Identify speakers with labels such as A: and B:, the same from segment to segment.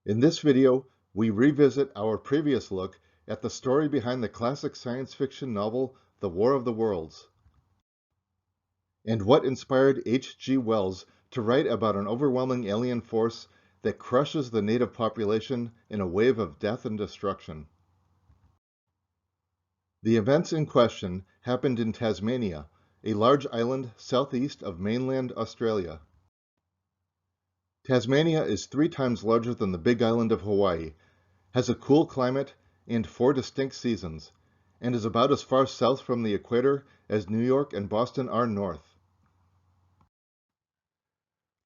A: In this video, we revisit our previous look at the story behind the classic science fiction novel The War of the Worlds, and what inspired H.G. Wells to write about an overwhelming alien force that crushes the native population in a wave of death and destruction. The events in question happened in Tasmania, a large island southeast of mainland Australia. Tasmania is 3 times larger than the Big Island of Hawaii, has a cool climate and 4 distinct seasons, and is about as far south from the equator as New York and Boston are north.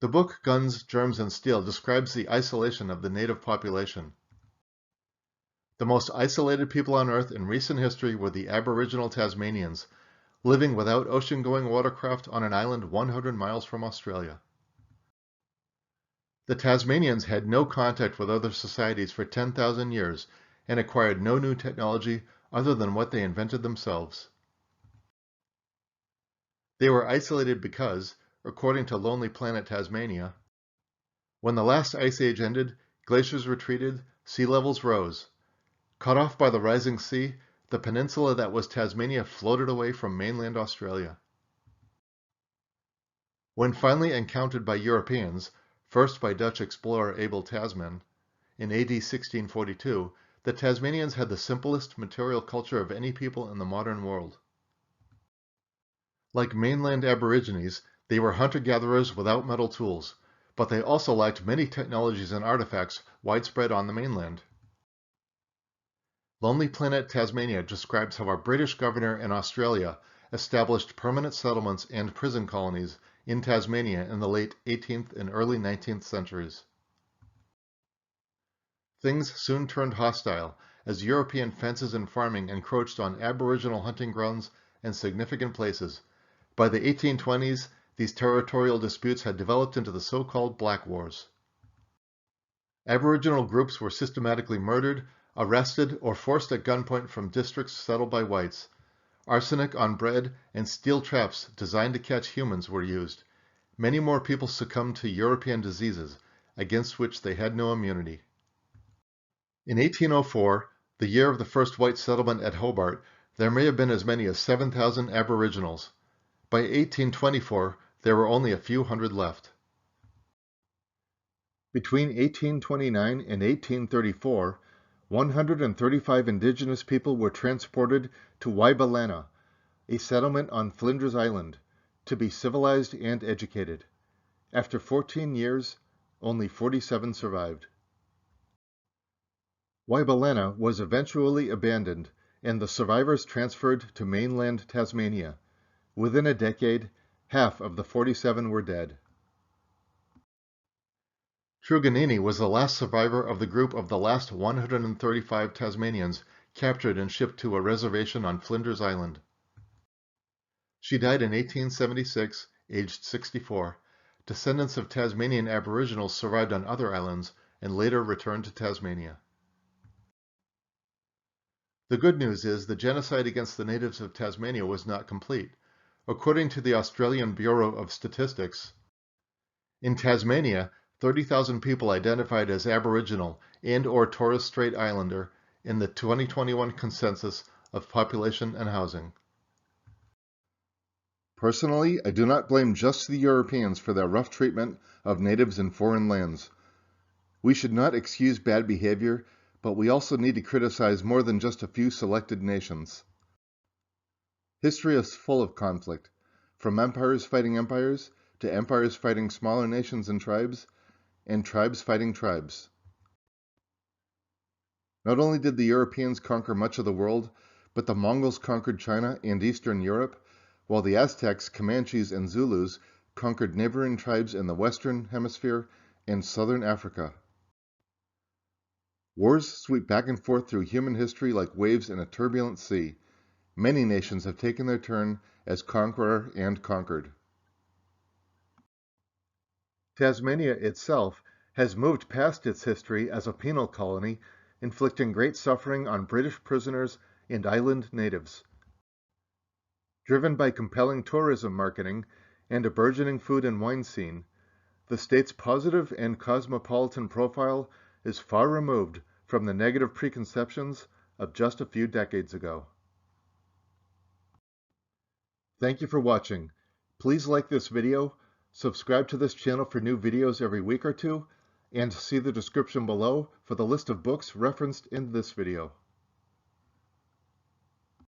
A: The book Guns, Germs, and Steel describes the isolation of the native population. The most isolated people on Earth in recent history were the Aboriginal Tasmanians, living without ocean-going watercraft on an island 100 miles from Australia. The Tasmanians had no contact with other societies for 10,000 years and acquired no new technology other than what they invented themselves. They were isolated because, according to Lonely Planet Tasmania, when the last ice age ended, glaciers retreated, sea levels rose. Cut off by the rising sea, the peninsula that was Tasmania floated away from mainland Australia. When finally encountered by Europeans, first by Dutch explorer Abel Tasman, in AD 1642, the Tasmanians had the simplest material culture of any people in the modern world. Like mainland Aborigines, they were hunter-gatherers without metal tools, but they also lacked many technologies and artifacts widespread on the mainland. Lonely Planet Tasmania describes how a British governor in Australia established permanent settlements and prison colonies in Tasmania in the late 18th and early 19th centuries. Things soon turned hostile as European fences and farming encroached on Aboriginal hunting grounds and significant places. By the 1820s, these territorial disputes had developed into the so-called Black Wars. Aboriginal groups were systematically murdered, arrested, or forced at gunpoint from districts settled by whites. Arsenic on bread and steel traps designed to catch humans were used. Many more people succumbed to European diseases, against which they had no immunity. In 1804, the year of the first white settlement at Hobart, there may have been as many as 7,000 Aboriginals. By 1824, there were only a few hundred left. Between 1829 and 1834, 135 indigenous people were transported to Waibalana, a settlement on Flinders Island, to be civilized and educated. After 14 years, only 47 survived. Waibalana was eventually abandoned, and the survivors transferred to mainland Tasmania. Within a decade, half of the 47 were dead. Truganini was the last survivor of the group of the last 135 Tasmanians captured and shipped to a reservation on Flinders Island. She died in 1876, aged 64. Descendants of Tasmanian Aboriginals survived on other islands and later returned to Tasmania. The good news is the genocide against the natives of Tasmania was not complete. According to the Australian Bureau of Statistics, in Tasmania, 30,000 people identified as Aboriginal and/or Torres Strait Islander in the 2021 Census of Population and Housing. Personally, I do not blame just the Europeans for their rough treatment of natives in foreign lands. We should not excuse bad behavior, but we also need to criticize more than just a few selected nations. History is full of conflict, from empires fighting empires to empires fighting smaller nations and tribes fighting tribes. Not only did the Europeans conquer much of the world, but the Mongols conquered China and Eastern Europe, while the Aztecs, Comanches, and Zulus conquered neighboring tribes in the Western Hemisphere and Southern Africa. Wars sweep back and forth through human history like waves in a turbulent sea. Many nations have taken their turn as conqueror and conquered. Tasmania itself has moved past its history as a penal colony, inflicting great suffering on British prisoners and island natives. Driven by compelling tourism marketing and a burgeoning food and wine scene, the state's positive and cosmopolitan profile is far removed from the negative preconceptions of just a few decades ago. Thank you for watching. Please like this video, subscribe to this channel for new videos every week or two, and see the description below for the list of books referenced in this video.